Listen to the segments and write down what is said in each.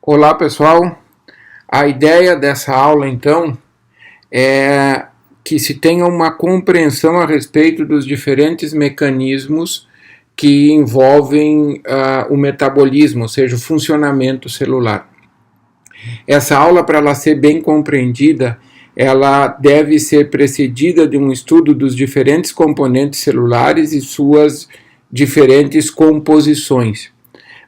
Olá pessoal, a ideia dessa aula então é que se tenha uma compreensão a respeito dos diferentes mecanismos que envolvem o metabolismo, ou seja, o funcionamento celular. Essa aula, para ela ser bem compreendida, ela deve ser precedida de um estudo dos diferentes componentes celulares e suas diferentes composições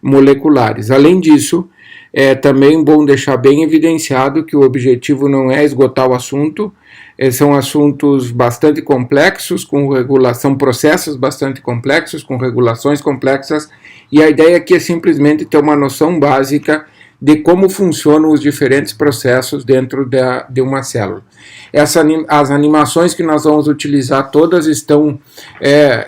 moleculares. Além disso, é também bom deixar bem evidenciado que o objetivo não é esgotar o assunto, são assuntos bastante complexos, são processos bastante complexos, com regulações complexas, e a ideia aqui é simplesmente ter uma noção básica de como funcionam os diferentes processos dentro de uma célula. As animações que nós vamos utilizar todas estão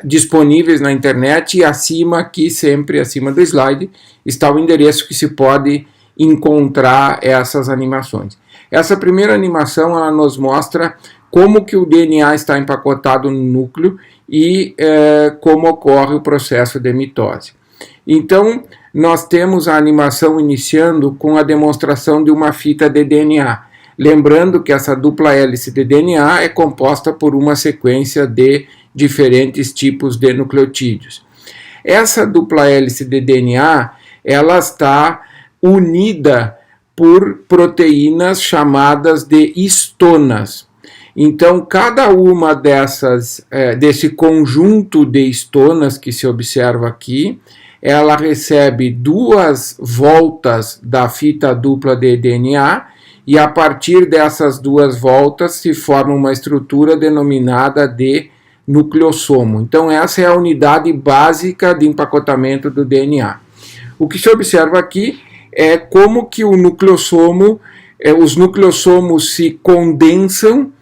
disponíveis na internet, e acima aqui, sempre acima do slide, está o endereço que se pode encontrar essas animações. Essa primeira animação ela nos mostra como que o DNA está empacotado no núcleo e como ocorre o processo de mitose. Então, nós temos a animação iniciando com a demonstração de uma fita de DNA. Lembrando que essa dupla hélice de DNA é composta por uma sequência de diferentes tipos de nucleotídeos. Essa dupla hélice de DNA, ela está unida por proteínas chamadas de histonas. Então, cada uma desse conjunto de histonas que se observa aqui, ela recebe duas voltas da fita dupla de DNA, e a partir dessas duas voltas se forma uma estrutura denominada de nucleossomo. Então, essa é a unidade básica de empacotamento do DNA. O que se observa aqui é como que o nucleossomo, os nucleossomos se condensam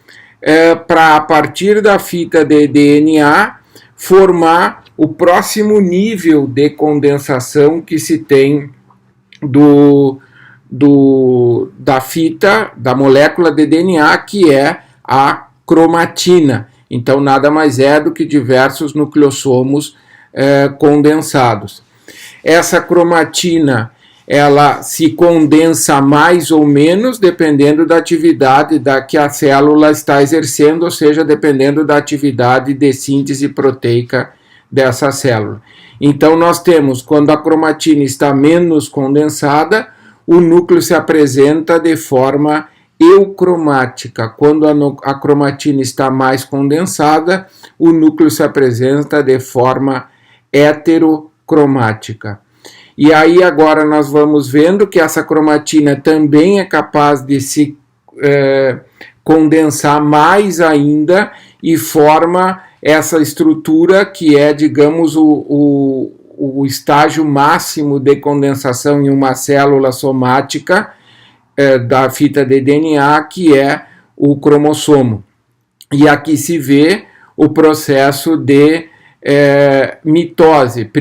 para, a partir da fita de DNA, formar o próximo nível de condensação que se tem da fita, da molécula de DNA, que é a cromatina. Então, nada mais é do que diversos nucleossomos condensados. Essa cromatina, ela se condensa mais ou menos dependendo da atividade que a célula está exercendo, ou seja, dependendo da atividade de síntese proteica dessa célula. Então, nós temos, quando a cromatina está menos condensada, o núcleo se apresenta de forma eucromática. Quando a cromatina está mais condensada, o núcleo se apresenta de forma heterocromática. E aí agora nós vamos vendo que essa cromatina também é capaz de se condensar mais ainda e forma essa estrutura que é, digamos, o estágio máximo de condensação em uma célula somática da fita de DNA, que é o cromossomo. E aqui se vê o processo de mitose.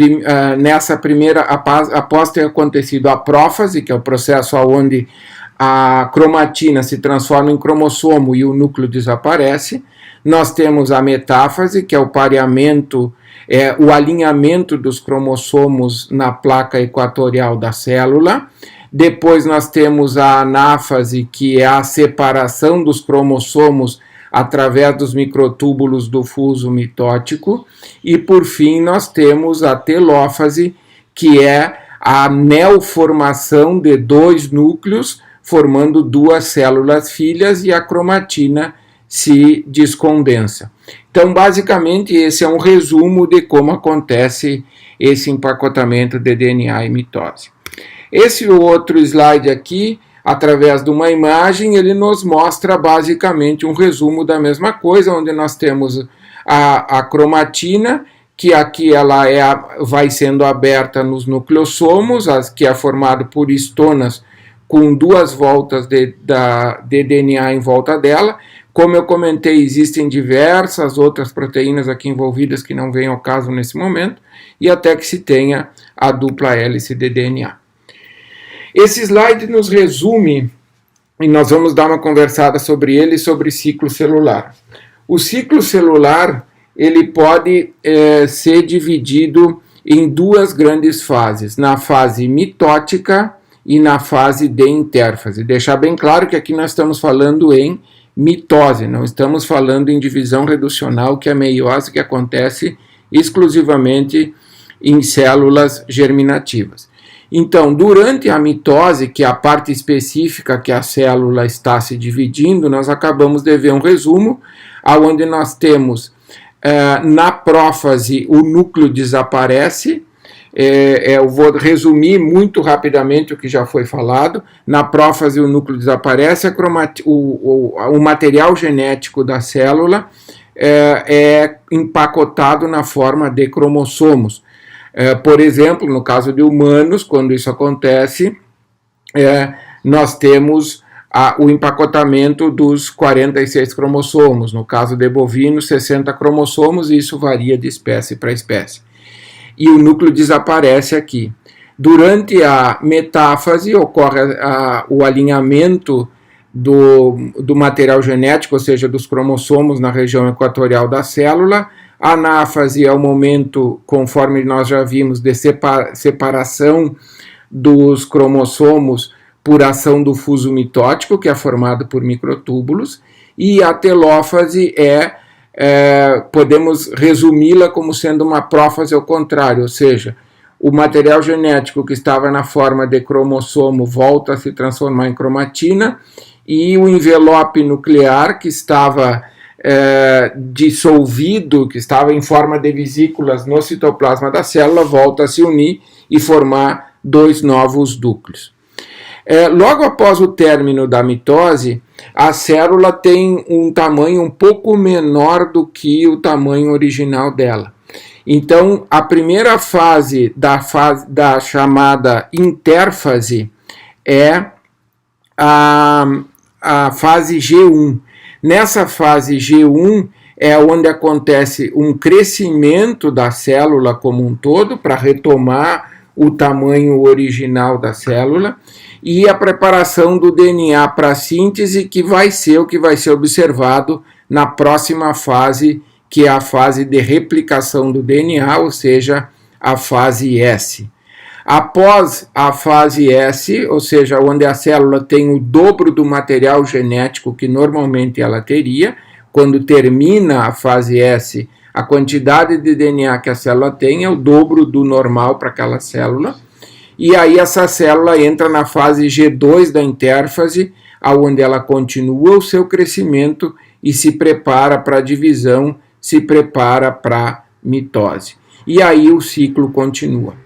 Nessa primeira, após ter acontecido a prófase, que é o processo onde a cromatina se transforma em cromossomo e o núcleo desaparece, nós temos a metáfase, que é o pareamento, o alinhamento dos cromossomos na placa equatorial da célula. Depois nós temos a anáfase, que é a separação dos cromossomos através dos microtúbulos do fuso mitótico. E por fim nós temos a telófase, que é a neoformação de dois núcleos, formando duas células filhas, e a cromatina se descondensa. Então, basicamente, esse é um resumo de como acontece esse empacotamento de DNA e mitose. Esse outro slide aqui, através de uma imagem, ele nos mostra basicamente um resumo da mesma coisa, onde nós temos a cromatina, que aqui ela vai sendo aberta nos nucleossomos, que é formado por histonas com duas voltas de DNA em volta dela. Como eu comentei, existem diversas outras proteínas aqui envolvidas que não vêm ao caso nesse momento, e até que se tenha a dupla hélice de DNA. Esse slide nos resume, e nós vamos dar uma conversada sobre ele, sobre ciclo celular. O ciclo celular, ele pode ser dividido em duas grandes fases, na fase mitótica e na fase de intérfase. Deixar bem claro que aqui nós estamos falando em mitose, não estamos falando em divisão reducional, que é a meiose que acontece exclusivamente em células germinativas. Então, durante a mitose, que é a parte específica que a célula está se dividindo, nós acabamos de ver um resumo, onde nós temos, na prófase, o núcleo desaparece. Eu vou resumir muito rapidamente o que já foi falado. Na prófase, o núcleo desaparece, o material genético da célula é empacotado na forma de cromossomos. Por exemplo, no caso de humanos, quando isso acontece, nós temos o empacotamento dos 46 cromossomos. No caso de bovinos, 60 cromossomos, e isso varia de espécie para espécie. E o núcleo desaparece aqui. Durante a metáfase, ocorre o alinhamento do material genético, ou seja, dos cromossomos na região equatorial da célula. A anáfase é o momento, conforme nós já vimos, de separação dos cromossomos por ação do fuso mitótico, que é formado por microtúbulos, e a telófase podemos resumi-la como sendo uma prófase ao contrário, ou seja, o material genético que estava na forma de cromossomo volta a se transformar em cromatina, e o envelope nuclear que estava dissolvido, que estava em forma de vesículas no citoplasma da célula, volta a se unir e formar dois novos núcleos. Logo após o término da mitose, a célula tem um tamanho um pouco menor do que o tamanho original dela. Então, a primeira fase da chamada intérfase é a fase G1. Nessa fase G1 é onde acontece um crescimento da célula como um todo, para retomar o tamanho original da célula, e a preparação do DNA para a síntese, que vai ser o que vai ser observado na próxima fase, que é a fase de replicação do DNA, ou seja, a fase S. Após a fase S, ou seja, onde a célula tem o dobro do material genético que normalmente ela teria, quando termina a fase S, a quantidade de DNA que a célula tem é o dobro do normal para aquela célula, e aí essa célula entra na fase G2 da intérfase, onde ela continua o seu crescimento e se prepara para a divisão, se prepara para a mitose. E aí o ciclo continua.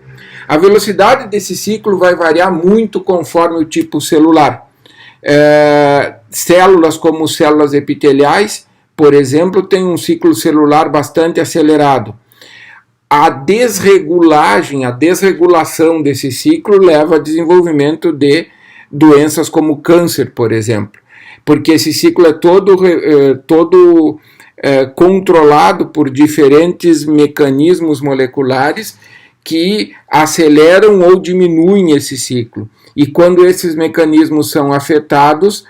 A velocidade desse ciclo vai variar muito conforme o tipo celular. Células como células epiteliais, por exemplo, têm um ciclo celular bastante acelerado. A desregulação desse ciclo leva ao desenvolvimento de doenças como câncer, por exemplo, porque esse ciclo é todo controlado por diferentes mecanismos moleculares que aceleram ou diminuem esse ciclo. E quando esses mecanismos são afetados,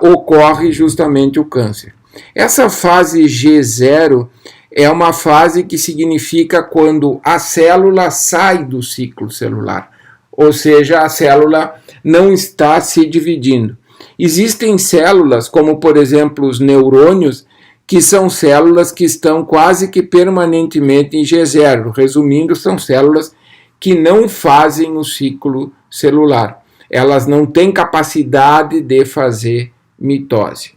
ocorre justamente o câncer. Essa fase G0 é uma fase que significa quando a célula sai do ciclo celular, ou seja, a célula não está se dividindo. Existem células, como por exemplo os neurônios, que são células que estão quase que permanentemente em G0. Resumindo, são células que não fazem o ciclo celular. Elas não têm capacidade de fazer mitose.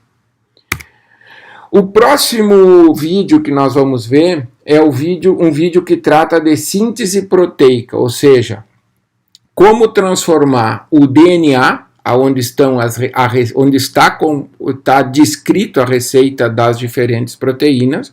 O próximo vídeo que nós vamos ver é um vídeo que trata de síntese proteica, ou seja, como transformar o DNA, onde está descrito a receita das diferentes proteínas,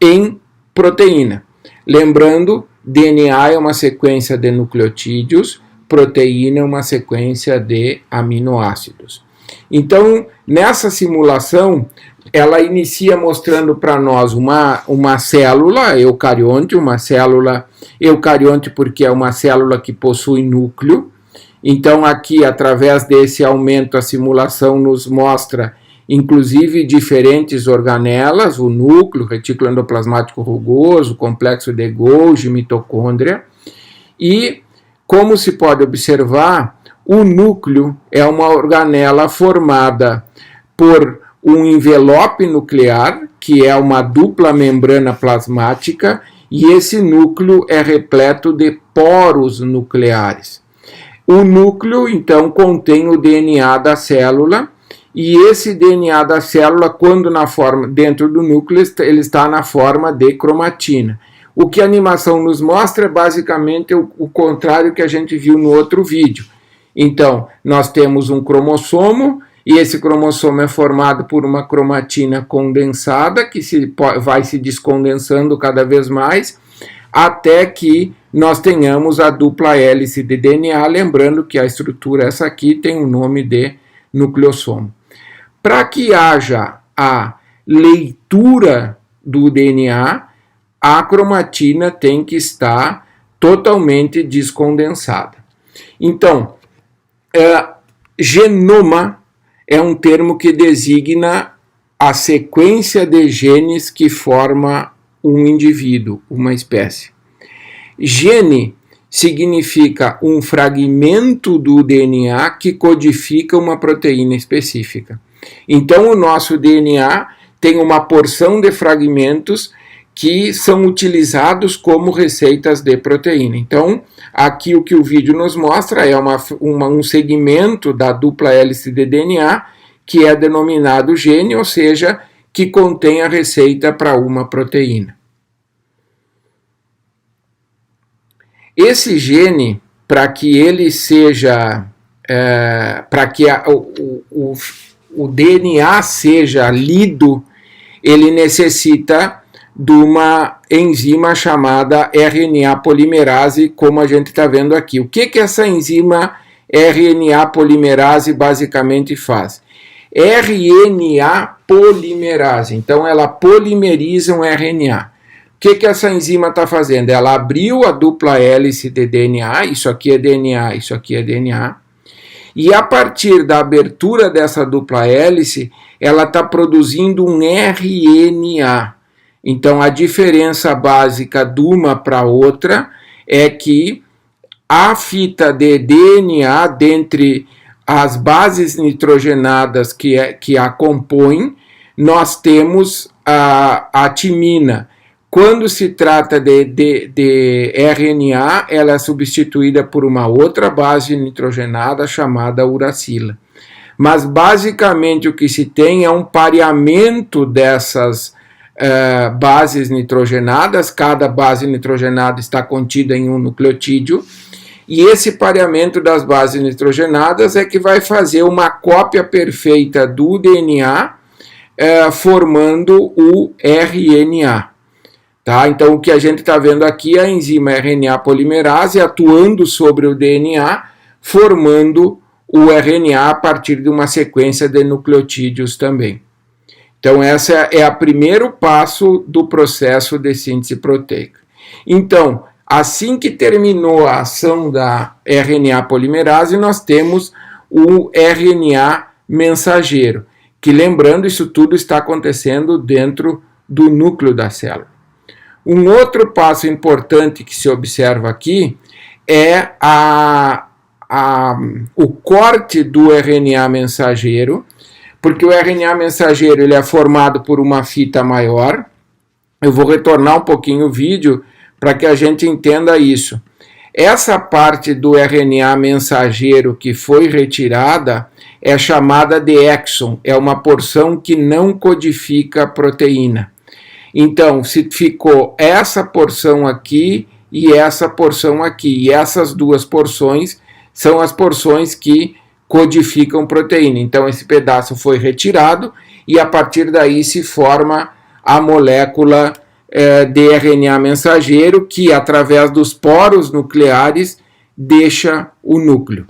em proteína. Lembrando, DNA é uma sequência de nucleotídeos, proteína é uma sequência de aminoácidos. Então, nessa simulação, ela inicia mostrando para nós uma célula eucarionte, porque é uma célula que possui núcleo. Então, aqui, através desse aumento, a simulação nos mostra, inclusive, diferentes organelas, o núcleo, retículo endoplasmático rugoso, complexo de Golgi, mitocôndria, e como se pode observar, o núcleo é uma organela formada por um envelope nuclear, que é uma dupla membrana plasmática, e esse núcleo é repleto de poros nucleares. O núcleo, então, contém o DNA da célula, e esse DNA da célula, quando dentro do núcleo, ele está na forma de cromatina. O que a animação nos mostra é basicamente o contrário que a gente viu no outro vídeo. Então, nós temos um cromossomo, e esse cromossomo é formado por uma cromatina condensada, que vai se descondensando cada vez mais, até que nós tenhamos a dupla hélice de DNA, lembrando que a estrutura, essa aqui, tem o nome de nucleossomo. Para que haja a leitura do DNA, a cromatina tem que estar totalmente descondensada. Então, genoma é um termo que designa a sequência de genes que forma um indivíduo, uma espécie. Gene significa um fragmento do DNA que codifica uma proteína específica. Então, o nosso DNA tem uma porção de fragmentos que são utilizados como receitas de proteína. Então, aqui o que o vídeo nos mostra é um segmento da dupla hélice de DNA que é denominado gene, ou seja, que contém a receita para uma proteína. Esse gene, para que ele seja, para que o DNA seja lido, ele necessita de uma enzima chamada RNA polimerase, como a gente está vendo aqui. O que essa enzima RNA polimerase basicamente faz? RNA polimerase, então ela polimeriza um RNA. O que essa enzima está fazendo? Ela abriu a dupla hélice de DNA, isso aqui é DNA, isso aqui é DNA, e a partir da abertura dessa dupla hélice, ela está produzindo um RNA. Então, a diferença básica de uma para outra é que a fita de DNA, dentre as bases nitrogenadas que a compõem, nós temos a timina. Quando se trata de RNA, ela é substituída por uma outra base nitrogenada chamada uracila. Mas, basicamente, o que se tem é um pareamento dessas bases nitrogenadas. Cada base nitrogenada está contida em um nucleotídeo, e esse pareamento das bases nitrogenadas é que vai fazer uma cópia perfeita do DNA, formando o RNA. Tá? Então, o que a gente está vendo aqui é a enzima RNA polimerase atuando sobre o DNA, formando o RNA a partir de uma sequência de nucleotídeos também. Então, esse é o primeiro passo do processo de síntese proteica. Então, assim que terminou a ação da RNA polimerase, nós temos o RNA mensageiro, que, lembrando, isso tudo está acontecendo dentro do núcleo da célula. Um outro passo importante que se observa aqui é o corte do RNA mensageiro, porque o RNA mensageiro ele é formado por uma fita maior. Eu vou retornar um pouquinho o vídeo para que a gente entenda isso. Essa parte do RNA mensageiro que foi retirada é chamada de exon, é uma porção que não codifica a proteína. Então, se ficou essa porção aqui e essa porção aqui, e essas duas porções são as porções que codificam proteína. Então, esse pedaço foi retirado e a partir daí se forma a molécula de RNA mensageiro que, através dos poros nucleares, deixa o núcleo.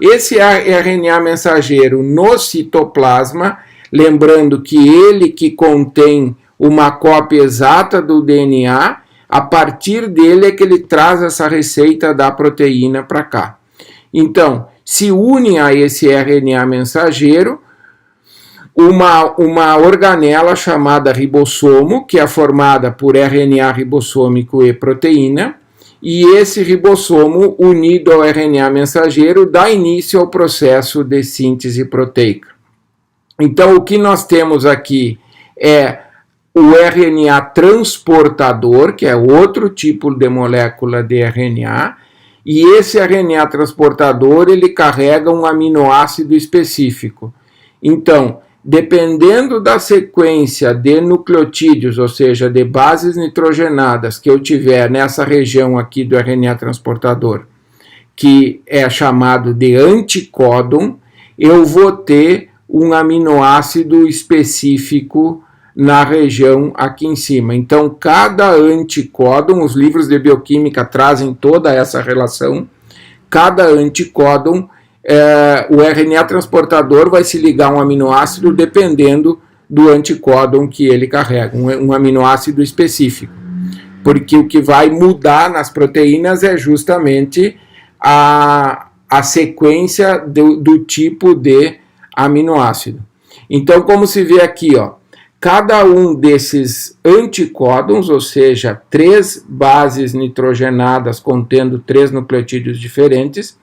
Esse RNA mensageiro no citoplasma, lembrando que ele que contém uma cópia exata do DNA, a partir dele é que ele traz essa receita da proteína para cá. Então, se une a esse RNA mensageiro uma organela chamada ribossomo, que é formada por RNA ribossômico e proteína, e esse ribossomo, unido ao RNA mensageiro, dá início ao processo de síntese proteica. Então, o que nós temos aqui é o RNA transportador, que é outro tipo de molécula de RNA, e esse RNA transportador, ele carrega um aminoácido específico. Então, dependendo da sequência de nucleotídeos, ou seja, de bases nitrogenadas que eu tiver nessa região aqui do RNA transportador, que é chamado de anticódon, eu vou ter um aminoácido específico na região aqui em cima. Então, cada anticódon, os livros de bioquímica trazem toda essa relação, cada anticódon, o RNA transportador vai se ligar a um aminoácido dependendo do anticódon que ele carrega, um aminoácido específico. Porque o que vai mudar nas proteínas é justamente a sequência do tipo de aminoácido. Então, como se vê aqui, ó, cada um desses anticódons, ou seja, 3 bases nitrogenadas contendo 3 nucleotídeos diferentes,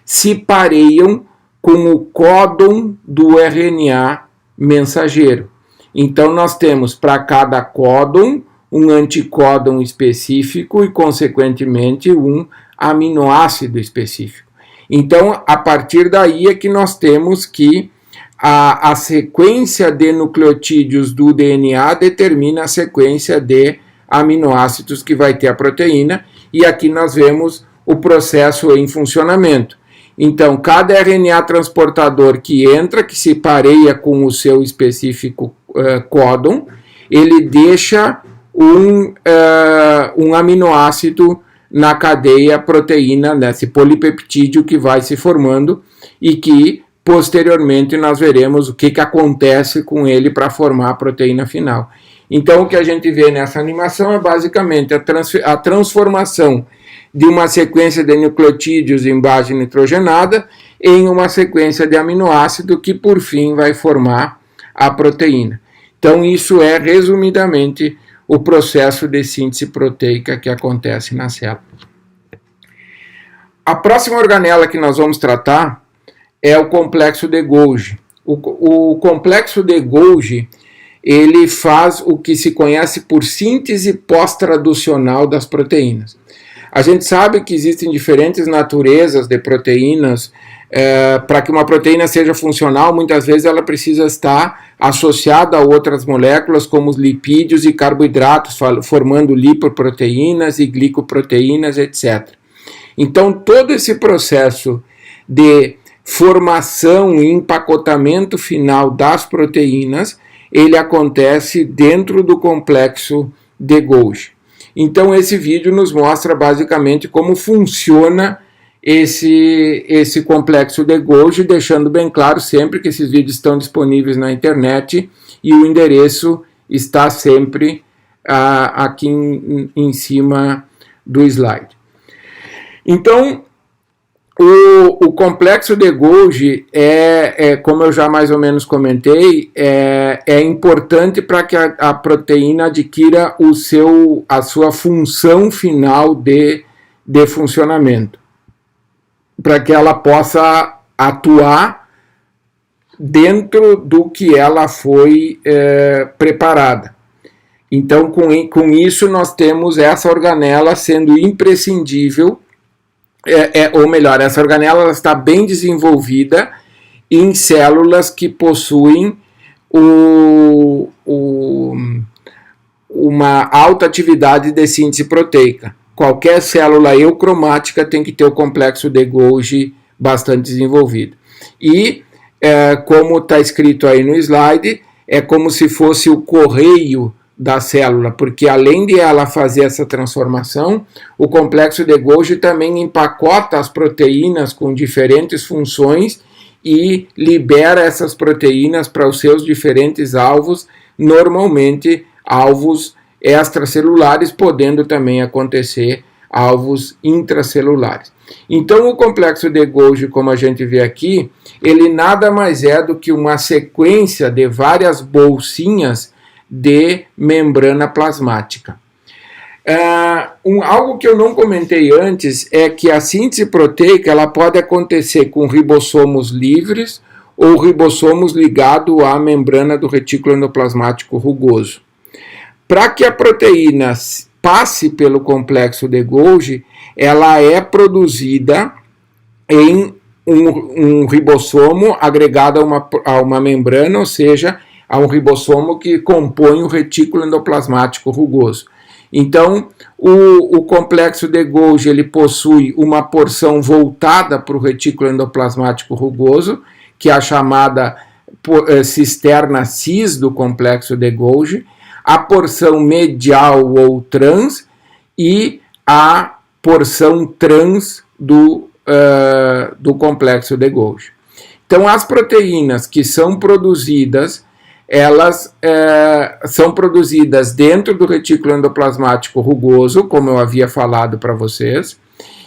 se pareiam com o códon do RNA mensageiro. Então, nós temos para cada códon um anticódon específico e, consequentemente, um aminoácido específico. Então, a partir daí é que nós temos que a sequência de nucleotídeos do DNA determina a sequência de aminoácidos que vai ter a proteína, e aqui nós vemos o processo em funcionamento. Então, cada RNA transportador que entra, que se pareia com o seu específico códon, ele deixa um aminoácido na cadeia proteína, nesse polipeptídeo que vai se formando e que posteriormente nós veremos o que acontece com ele para formar a proteína final. Então, o que a gente vê nessa animação é basicamente a transformação de uma sequência de nucleotídeos em base nitrogenada em uma sequência de aminoácido que, por fim, vai formar a proteína. Então, isso é, resumidamente, o processo de síntese proteica que acontece na célula. A próxima organela que nós vamos tratar é o complexo de Golgi. O complexo de Golgi, ele faz o que se conhece por síntese pós-traducional das proteínas. A gente sabe que existem diferentes naturezas de proteínas. Para que uma proteína seja funcional, muitas vezes ela precisa estar associada a outras moléculas, como os lipídios e carboidratos, formando lipoproteínas e glicoproteínas, etc. Então, todo esse processo de formação e empacotamento final das proteínas, ele acontece dentro do complexo de Golgi. Então, esse vídeo nos mostra basicamente como funciona esse complexo de Golgi, deixando bem claro sempre que esses vídeos estão disponíveis na internet e o endereço está sempre aqui em cima do slide. Então, o complexo de Golgi como eu já mais ou menos comentei, é importante para que a proteína adquira a sua função final de funcionamento, para que ela possa atuar dentro do que ela foi preparada. Então, com isso, nós temos essa organela sendo imprescindível, ou melhor, essa organela está bem desenvolvida em células que possuem uma alta atividade de síntese proteica. Qualquer célula eucromática tem que ter o complexo de Golgi bastante desenvolvido. E, como está escrito aí no slide, é como se fosse o correio da célula, porque além de ela fazer essa transformação, o complexo de Golgi também empacota as proteínas com diferentes funções e libera essas proteínas para os seus diferentes alvos, normalmente alvos extracelulares, podendo também acontecer alvos intracelulares. Então, o complexo de Golgi, como a gente vê aqui, ele nada mais é do que uma sequência de várias bolsinhas de membrana plasmática. Algo que eu não comentei antes é que a síntese proteica ela pode acontecer com ribossomos livres ou ribossomos ligados à membrana do retículo endoplasmático rugoso. Para que a proteína passe pelo complexo de Golgi, ela é produzida em um ribossomo agregado a uma membrana, ou seja, a um ribossomo que compõe o retículo endoplasmático rugoso. Então, o complexo de Golgi ele possui uma porção voltada para o retículo endoplasmático rugoso, que é a chamada cisterna cis do complexo de Golgi, a porção medial ou trans e a porção trans do complexo de Golgi. Então, as proteínas que são produzidas, elas são produzidas dentro do retículo endoplasmático rugoso, como eu havia falado para vocês,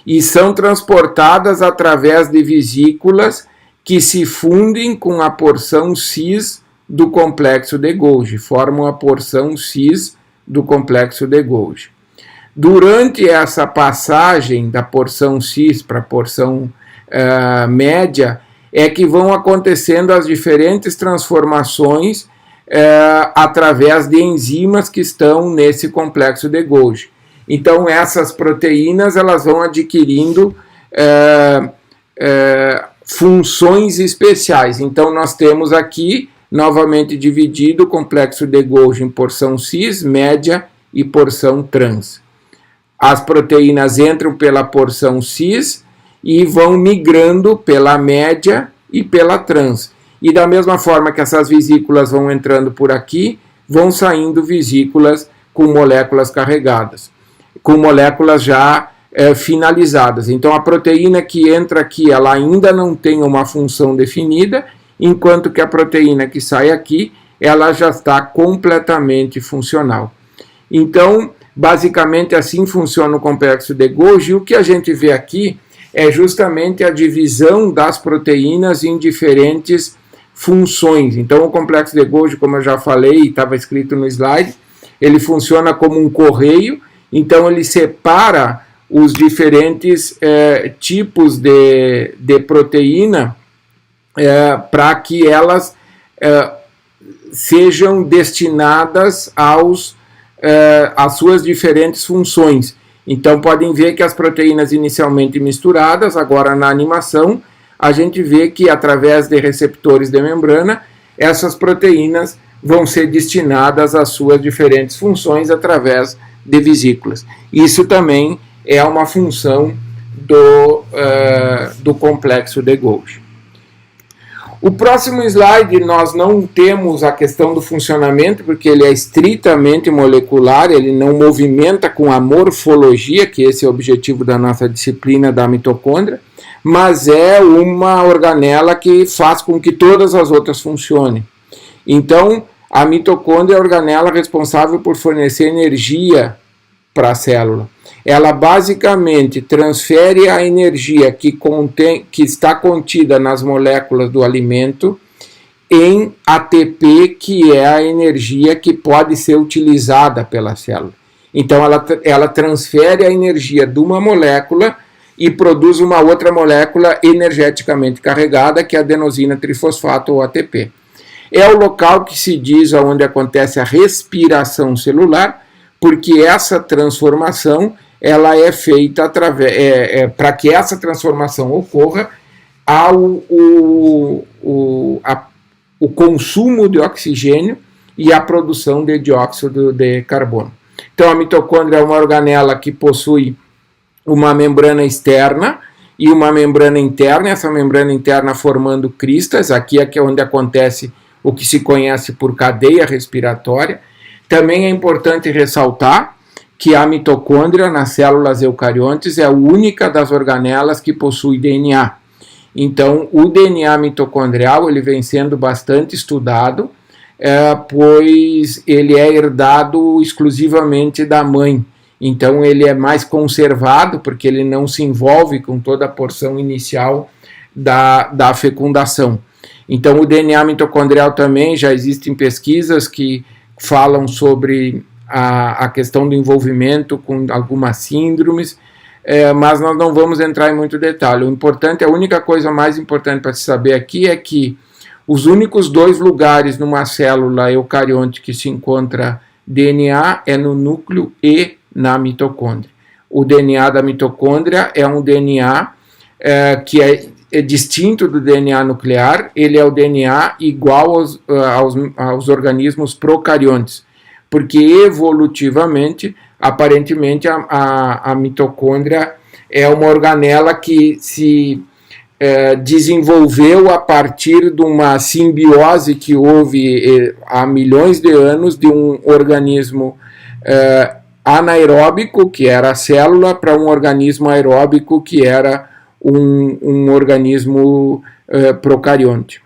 e são transportadas através de vesículas que se fundem com a porção cis do complexo de Golgi, formam a porção cis do complexo de Golgi. Durante essa passagem da porção cis para a porção média, é que vão acontecendo as diferentes transformações através de enzimas que estão nesse complexo de Golgi. Então, essas proteínas elas vão adquirindo funções especiais. Então, nós temos aqui novamente dividido o complexo de Golgi em porção cis, média e porção trans. As proteínas entram pela porção cis e vão migrando pela média e pela trans. E da mesma forma que essas vesículas vão entrando por aqui, vão saindo vesículas com moléculas carregadas, com moléculas já finalizadas. Então a proteína que entra aqui, ela ainda não tem uma função definida, enquanto que a proteína que sai aqui, ela já está completamente funcional. Então, basicamente assim funciona o complexo de Golgi. O que a gente vê aqui é justamente a divisão das proteínas em diferentes funções. Então, o complexo de Golgi, como eu já falei, estava escrito no slide, ele funciona como um correio, então ele separa os diferentes tipos de proteína para que elas sejam destinadas às suas diferentes funções. Então, podem ver que as proteínas inicialmente misturadas, agora na animação, a gente vê que através de receptores de membrana, essas proteínas vão ser destinadas às suas diferentes funções através de vesículas. Isso também é uma função do complexo de Golgi. O próximo slide nós não temos a questão do funcionamento, porque ele é estritamente molecular, ele não movimenta com a morfologia, que esse é o objetivo da nossa disciplina da mitocôndria, mas é uma organela que faz com que todas as outras funcionem. Então, a mitocôndria é a organela responsável por fornecer energia para a célula. Ela basicamente transfere a energia que está contida nas moléculas do alimento em ATP, que é a energia que pode ser utilizada pela célula. Então ela transfere a energia de uma molécula e produz uma outra molécula energeticamente carregada, que é a adenosina trifosfato, ou ATP. É o local que se diz onde acontece a respiração celular, porque essa transformação ela é feita para que essa transformação ocorra, o consumo de oxigênio e a produção de dióxido de carbono. Então a mitocôndria é uma organela que possui uma membrana externa e uma membrana interna, essa membrana interna formando cristas, aqui é onde acontece o que se conhece por cadeia respiratória. Também é importante ressaltar que a mitocôndria nas células eucariontes é a única das organelas que possui DNA. Então, o DNA mitocondrial ele vem sendo bastante estudado, pois ele é herdado exclusivamente da mãe. Então, ele é mais conservado, porque ele não se envolve com toda a porção inicial da fecundação. Então, o DNA mitocondrial também, já existem pesquisas que falam sobre a questão do envolvimento com algumas síndromes, mas nós não vamos entrar em muito detalhe. O importante, a única coisa mais importante para se saber aqui é que os únicos 2 lugares numa célula eucarionte que se encontra DNA é no núcleo e na mitocôndria. O DNA da mitocôndria é um DNA que é distinto do DNA nuclear, ele é o DNA igual aos organismos procariontes, porque evolutivamente, aparentemente, a mitocôndria é uma organela que se desenvolveu a partir de uma simbiose que houve há milhões de anos de um organismo anaeróbico, que era a célula, para um organismo aeróbico, que era um organismo procarionte.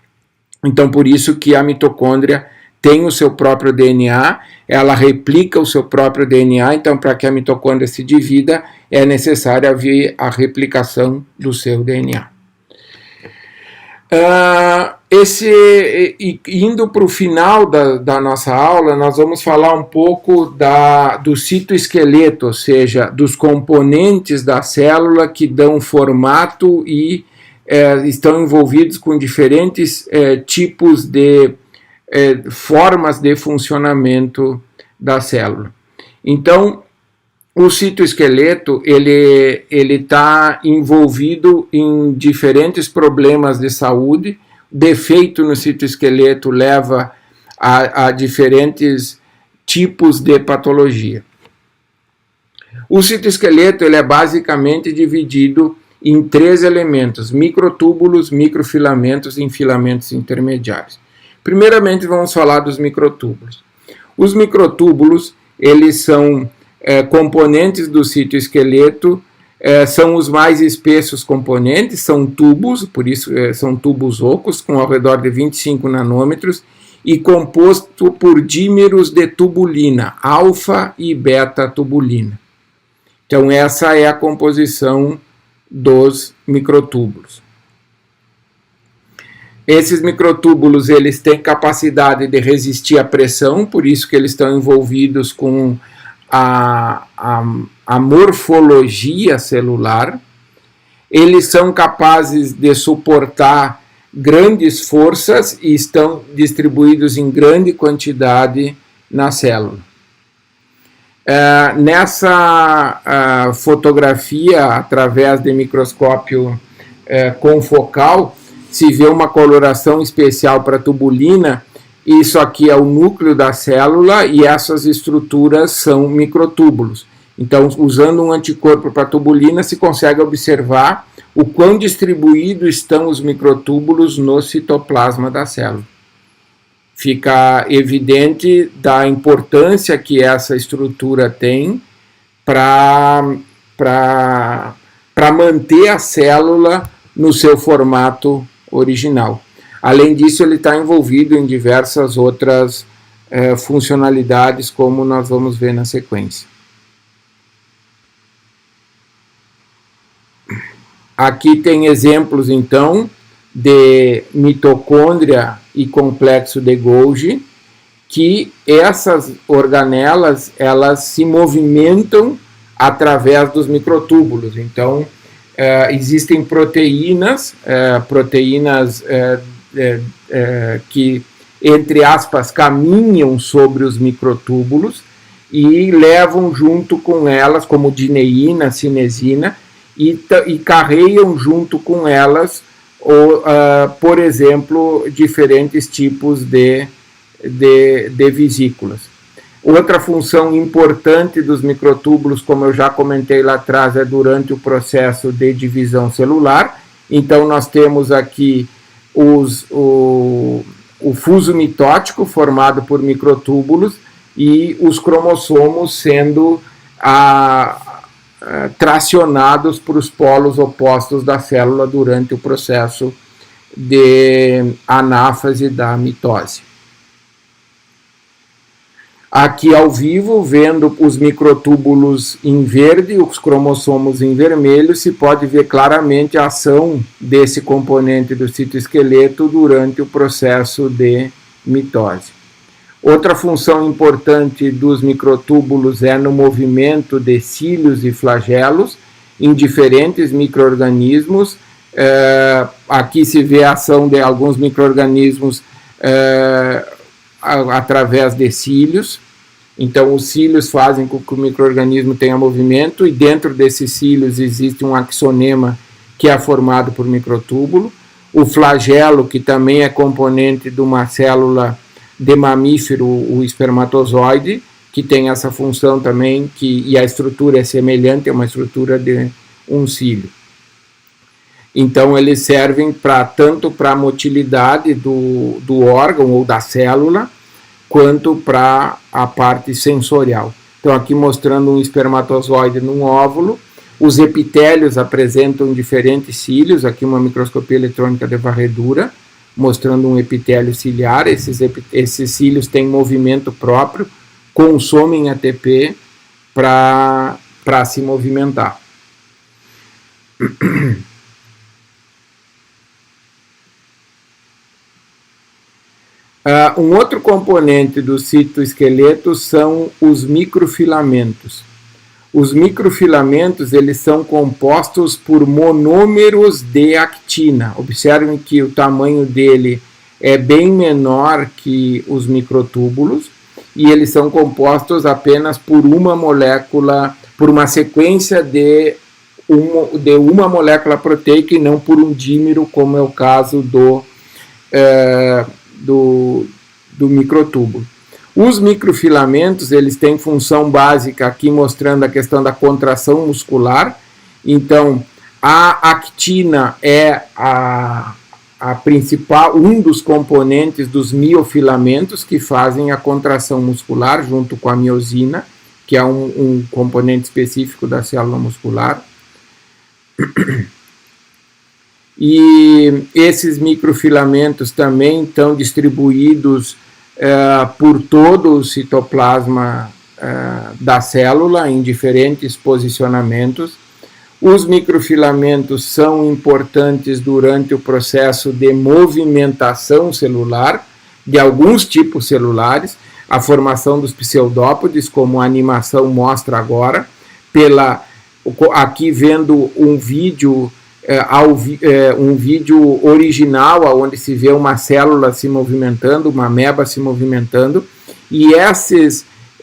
Então, por isso que a mitocôndria tem o seu próprio DNA, ela replica o seu próprio DNA, então, para que a mitocôndria se divida, é necessário haver a replicação do seu DNA. Indo para o final da nossa aula, nós vamos falar um pouco do citoesqueleto, ou seja, dos componentes da célula que dão formato e estão envolvidos com diferentes tipos de formas de funcionamento da célula. Então, o citoesqueleto ele está envolvido em diferentes problemas de saúde. Defeito no citoesqueleto leva a diferentes tipos de patologia. O citoesqueleto ele é basicamente dividido em 3 elementos: microtúbulos, microfilamentos e filamentos intermediários. Primeiramente, vamos falar dos microtúbulos. Os microtúbulos eles são componentes do citoesqueleto, são os mais espessos componentes, são tubos, por isso são tubos ocos, com ao redor de 25 nanômetros, e composto por dímeros de tubulina, alfa e beta-tubulina. Então, essa é a composição dos microtúbulos. Esses microtúbulos eles têm capacidade de resistir à pressão, por isso que eles estão envolvidos com a morfologia celular. Eles são capazes de suportar grandes forças e estão distribuídos em grande quantidade na célula. Nessa fotografia, através de microscópio confocal, se vê uma coloração especial para tubulina. Isso aqui é o núcleo da célula e essas estruturas são microtúbulos. Então, usando um anticorpo para tubulina, se consegue observar o quão distribuídos estão os microtúbulos no citoplasma da célula. Fica evidente da importância que essa estrutura tem para manter a célula no seu formato original. Além disso, ele está envolvido em diversas outras funcionalidades, como nós vamos ver na sequência. Aqui tem exemplos, então, de mitocôndria e complexo de Golgi, que essas organelas elas se movimentam através dos microtúbulos. Então, existem proteínas que, entre aspas, caminham sobre os microtúbulos e levam junto com elas, como dineína, cinesina, e carregam junto com elas, por exemplo, diferentes tipos de vesículas. Outra função importante dos microtúbulos, como eu já comentei lá atrás, é durante o processo de divisão celular. Então, nós temos aqui o fuso mitótico formado por microtúbulos e os cromossomos sendo tracionados para os polos opostos da célula durante o processo de anáfase da mitose. Aqui ao vivo, vendo os microtúbulos em verde, os cromossomos em vermelho, se pode ver claramente a ação desse componente do citoesqueleto durante o processo de mitose. Outra função importante dos microtúbulos é no movimento de cílios e flagelos em diferentes micro-organismos. Aqui se vê a ação de alguns micro-organismos através de cílios. Então, os cílios fazem com que o micro-organismo tenha movimento, e dentro desses cílios existe um axonema que é formado por microtúbulo. O flagelo, que também é componente de uma célula de mamífero, o espermatozoide, que tem essa função também, e a estrutura é semelhante a uma estrutura de um cílio. Então, eles servem tanto para a motilidade do órgão ou da célula, quanto para a parte sensorial. Então, aqui mostrando um espermatozoide num óvulo. Os epitélios apresentam diferentes cílios, aqui uma microscopia eletrônica de varredura, mostrando um epitélio ciliar. Esses cílios têm movimento próprio, consomem ATP para se movimentar. Um outro componente do citoesqueleto são os microfilamentos. Os microfilamentos, eles são compostos por monômeros de actina. Observem que o tamanho dele é bem menor que os microtúbulos, e eles são compostos apenas por uma molécula, por uma sequência de uma molécula proteica, e não por um dímero, como é o caso do microtúbulo. Os microfilamentos, eles têm função básica, aqui mostrando a questão da contração muscular. Então, a actina é a principal, um dos componentes dos miofilamentos que fazem a contração muscular, junto com a miosina, que é um componente específico da célula muscular. E esses microfilamentos também estão distribuídos por todo o citoplasma da célula, em diferentes posicionamentos. Os microfilamentos são importantes durante o processo de movimentação celular, de alguns tipos celulares, a formação dos pseudópodes, como a animação mostra agora, aqui vendo um vídeo original, onde se vê uma célula se movimentando, uma ameba se movimentando, e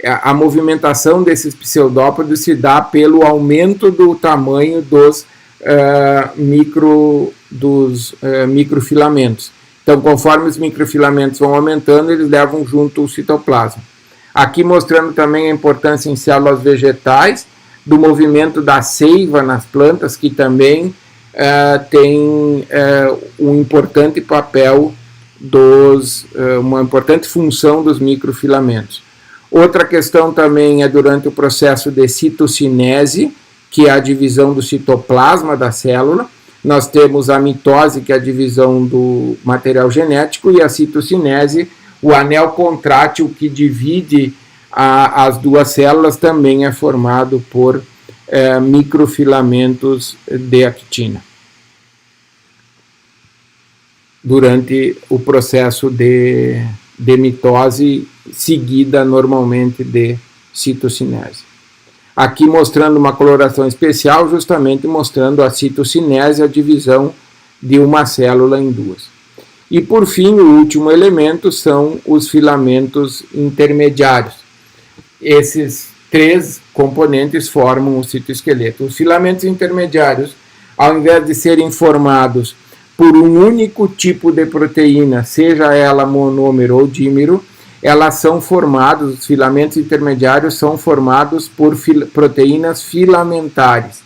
a movimentação desses pseudópodes se dá pelo aumento do tamanho dos microfilamentos. Então, conforme os microfilamentos vão aumentando, eles levam junto o citoplasma. Aqui mostrando também a importância em células vegetais do movimento da seiva nas plantas, que também tem um importante papel uma importante função dos microfilamentos. Outra questão também é durante o processo de citocinese, que é a divisão do citoplasma da célula. Nós temos a mitose, que é a divisão do material genético, e a citocinese, o anel contrátil que divide as duas células, também é formado por microfilamentos de actina durante o processo de mitose, seguida normalmente de citocinese. Aqui mostrando uma coloração especial, justamente mostrando a citocinese, a divisão de uma célula em duas. E por fim, o último elemento são os filamentos intermediários. Esses três componentes formam o citoesqueleto. Os filamentos intermediários, ao invés de serem formados por um único tipo de proteína, seja ela monômero ou dímero, os filamentos intermediários são formados por proteínas filamentares.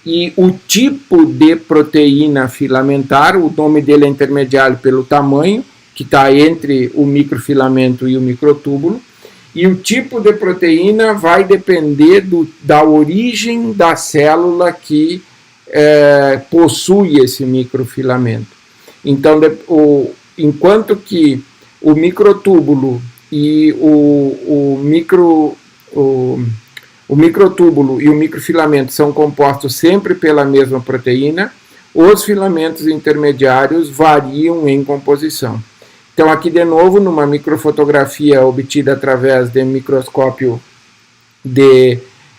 E o tipo de proteína filamentar, o nome dele é intermediário pelo tamanho, que está entre o microfilamento e o microtúbulo, e o tipo de proteína vai depender da origem da célula que possui esse microfilamento. Então, enquanto que o microtúbulo e o microtúbulo e o microfilamento são compostos sempre pela mesma proteína, os filamentos intermediários variam em composição. Então aqui de novo, numa microfotografia obtida através de microscópio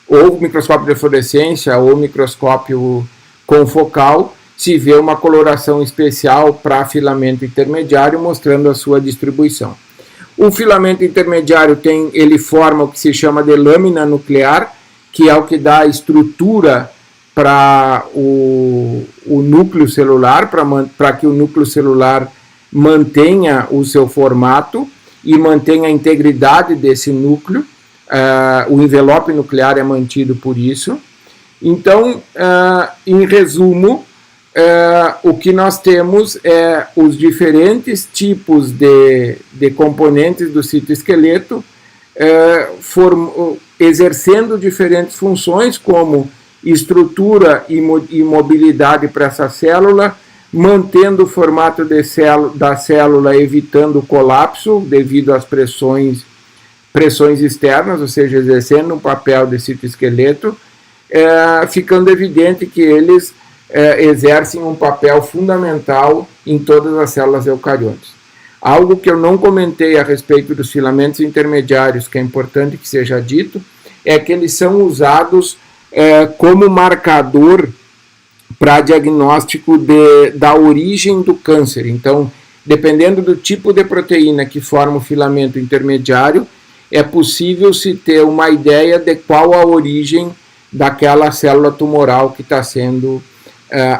ou microscópio de fluorescência ou microscópio confocal, se vê uma coloração especial para filamento intermediário, mostrando a sua distribuição. O filamento intermediário ele forma o que se chama de lâmina nuclear, que é o que dá a estrutura para o núcleo celular, para que o núcleo celular mantenha o seu formato e mantenha a integridade desse núcleo. O envelope nuclear é mantido por isso. Então, em resumo, o que nós temos é os diferentes tipos de componentes do citoesqueleto exercendo diferentes funções, como estrutura e mobilidade para essa célula, mantendo o formato da célula, evitando o colapso devido às pressões externas, ou seja, exercendo um papel de citoesqueleto, ficando evidente que eles exercem um papel fundamental em todas as células eucariontes. Algo que eu não comentei a respeito dos filamentos intermediários, que é importante que seja dito, é que eles são usados como marcador para diagnóstico da origem do câncer. Então, dependendo do tipo de proteína que forma o filamento intermediário, é possível se ter uma ideia de qual a origem daquela célula tumoral que está sendo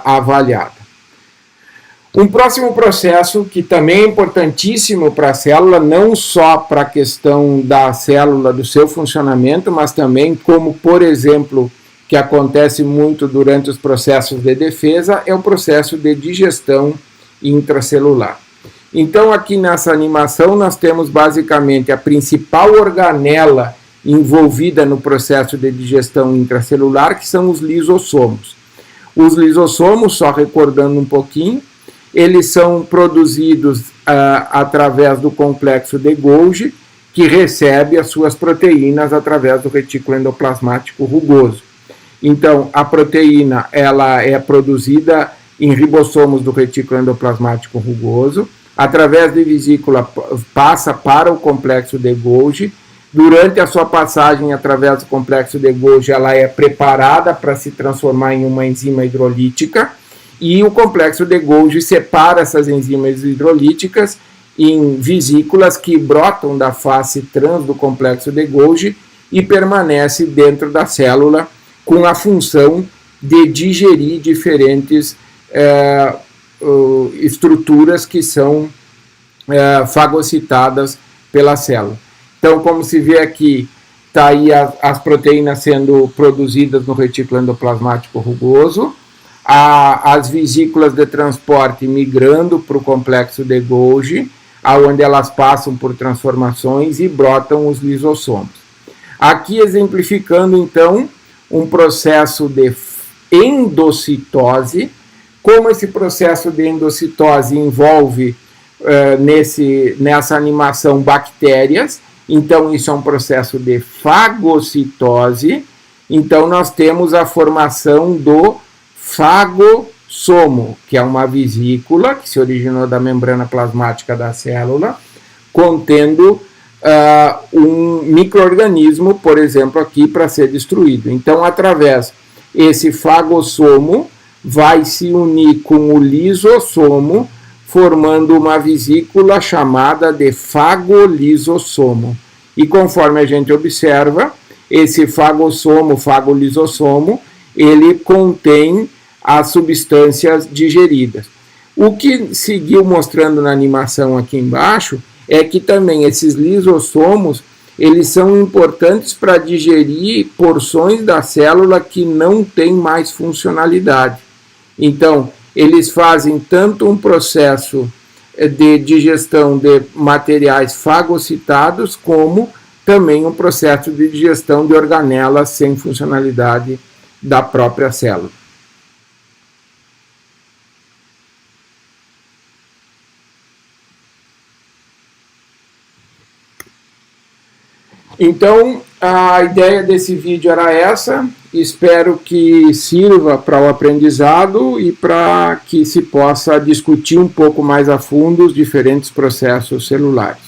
avaliada. Um próximo processo que também é importantíssimo para a célula, não só para a questão da célula, do seu funcionamento, mas também como, por exemplo, que acontece muito durante os processos de defesa, é o processo de digestão intracelular. Então, aqui nessa animação, nós temos basicamente a principal organela envolvida no processo de digestão intracelular, que são os lisossomos. Os lisossomos, só recordando um pouquinho, eles são produzidos através do complexo de Golgi, que recebe as suas proteínas através do retículo endoplasmático rugoso. Então, a proteína ela é produzida em ribossomos do retículo endoplasmático rugoso, através de vesícula passa para o complexo de Golgi. Durante a sua passagem através do complexo de Golgi, ela é preparada para se transformar em uma enzima hidrolítica, e o complexo de Golgi separa essas enzimas hidrolíticas em vesículas que brotam da face trans do complexo de Golgi e permanece dentro da célula com a função de digerir diferentes estruturas que são fagocitadas pela célula. Então, como se vê aqui, está aí as proteínas sendo produzidas no retículo endoplasmático rugoso, as vesículas de transporte migrando para o complexo de Golgi, onde elas passam por transformações e brotam os lisossomos. Aqui exemplificando, então, um processo de endocitose. Como esse processo de endocitose envolve nessa animação bactérias, então isso é um processo de fagocitose. Então nós temos a formação do fagossomo, que é uma vesícula que se originou da membrana plasmática da célula, contendo um micro-organismo, por exemplo, aqui para ser destruído. Então, através esse fagossomo vai se unir com o lisossomo, formando uma vesícula chamada de fagolisossomo. E conforme a gente observa, esse fagossomo, fagolisossomo, ele contém as substâncias digeridas. O que seguiu mostrando na animação aqui embaixo é que também esses lisossomos, eles são importantes para digerir porções da célula que não têm mais funcionalidade. Então, eles fazem tanto um processo de digestão de materiais fagocitados, como também um processo de digestão de organelas sem funcionalidade da própria célula. Então, A ideia desse vídeo era essa, espero que sirva para o aprendizado e para que se possa discutir um pouco mais a fundo os diferentes processos celulares.